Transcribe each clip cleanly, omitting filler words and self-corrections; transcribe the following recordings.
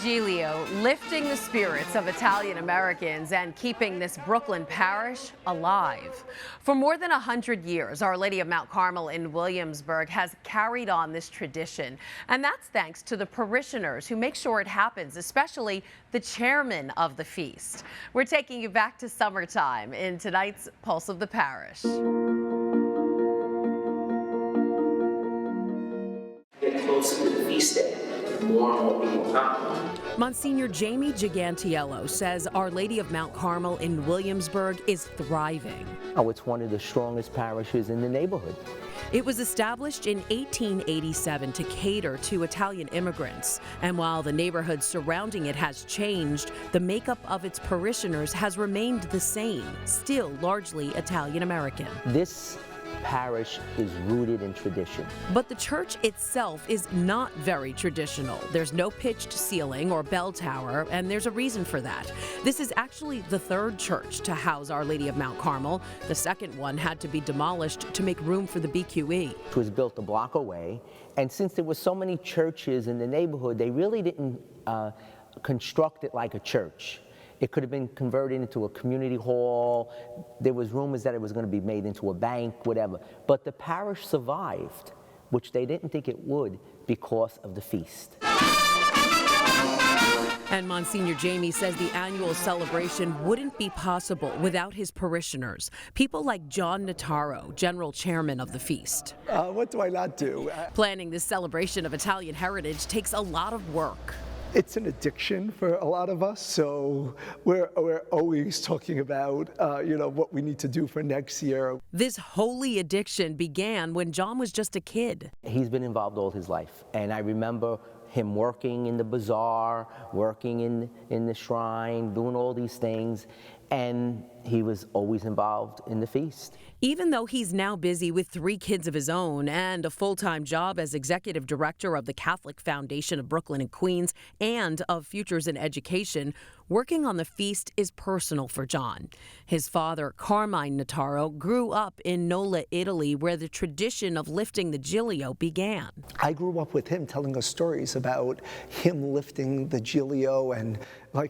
Giglio, lifting the spirits of Italian Americans and keeping this Brooklyn parish alive. For more than 100 years, Our Lady of Mount Carmel in Williamsburg has carried on this tradition. And that's thanks to the parishioners who make sure it happens, especially the chairman of the feast. We're taking you back to summertime in tonight's Pulse of the Parish. Get closer to the feast day. More and more people come. Monsignor Jamie Gigantiello says Our Lady of Mount Carmel in Williamsburg is thriving. Oh, it's one of the strongest parishes in the neighborhood. It was established in 1887 to cater to Italian immigrants. And while the neighborhood surrounding it has changed, the makeup of its parishioners has remained the same, still largely Italian American. This parish is rooted in tradition. But the church itself is not very traditional. There's no pitched ceiling or bell tower, and there's a reason for that. This is actually the third church to house Our Lady of Mount Carmel. The second one had to be demolished to make room for the BQE. It was built a block away, and since there were so many churches in the neighborhood, they really didn't construct it like a church. It could have been converted into a community hall. There was rumors that it was going to be made into a bank, whatever. But the parish survived, which they didn't think it would because of the feast. And Monsignor Jamie says the annual celebration wouldn't be possible without his parishioners, people like John Notaro, general chairman of the feast. What do I not do? Planning this celebration of Italian heritage takes a lot of work. It's an addiction for a lot of us, so we're always talking about, what we need to do for next year. This holy addiction began when John was just a kid. He's been involved all his life, and I remember him working in the bazaar, working in the shrine, doing all these things, and he was always involved in the feast. Even though he's now busy with 3 kids of his own and a full-time job as executive director of the Catholic Foundation of Brooklyn and Queens and of Futures in Education, working on the feast is personal for John. His father, Carmel Notaro, grew up in Nola, Italy, where the tradition of lifting the Giglio began. I grew up with him telling us stories about him lifting the Giglio, and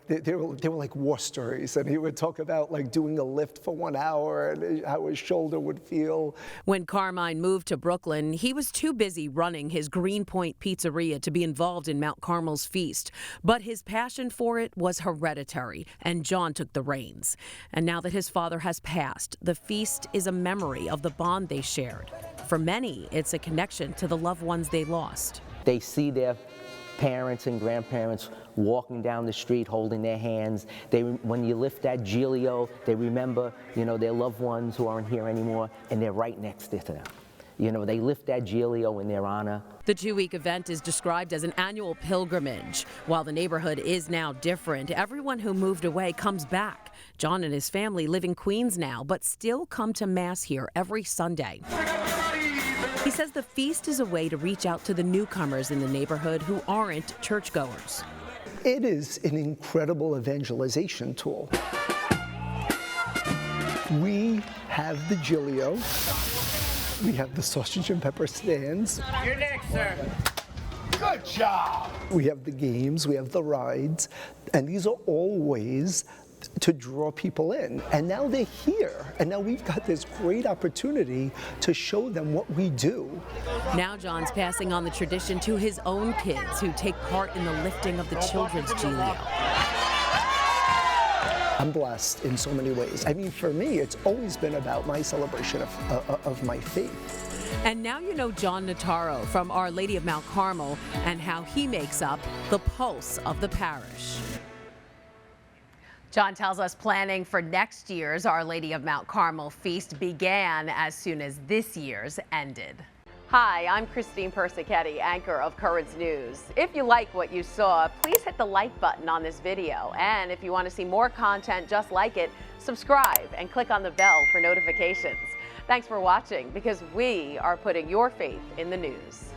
they were like war stories, and he would talk about doing a lift for 1 hour and how his shoulder would feel. When Carmine moved to Brooklyn, he was too busy running his Greenpoint Pizzeria to be involved in Mount Carmel's feast. But his passion for it was hereditary, and John took the reins. And now that his father has passed, the feast is a memory of the bond they shared. For many, it's a connection to the loved ones they lost. They see their parents and grandparents walking down the street holding their hands. When you lift that Giglio, they remember, their loved ones who aren't here anymore, and they're right next to them. They lift that Giglio in their honor. The 2-week event is described as an annual pilgrimage. While the neighborhood is now different, everyone who moved away comes back. John and his family live in Queens now, but still come to Mass here every Sunday. He says the feast is a way to reach out to the newcomers in the neighborhood who aren't churchgoers. It is an incredible evangelization tool. We have the Giglio. We have the sausage and pepper stands. You're next, sir. Good job. We have the games, we have the rides, and these are all ways to draw people in. And now they're here, and now we've got this great opportunity to show them what we do. Now John's passing on the tradition to his own kids who take part in the lifting of the children's Giglio. I'm blessed in so many ways. I mean, for me, it's always been about my celebration of my faith. And now you know John Notaro from Our Lady of Mount Carmel and how he makes up the pulse of the parish. John tells us planning for next year's Our Lady of Mount Carmel feast began as soon as this year's ended. Hi, I'm Christine Persichetti, anchor of Currents News. If you like what you saw, please hit the like button on this video. And if you want to see more content just like it, subscribe and click on the bell for notifications. Thanks for watching, because we are putting your faith in the news.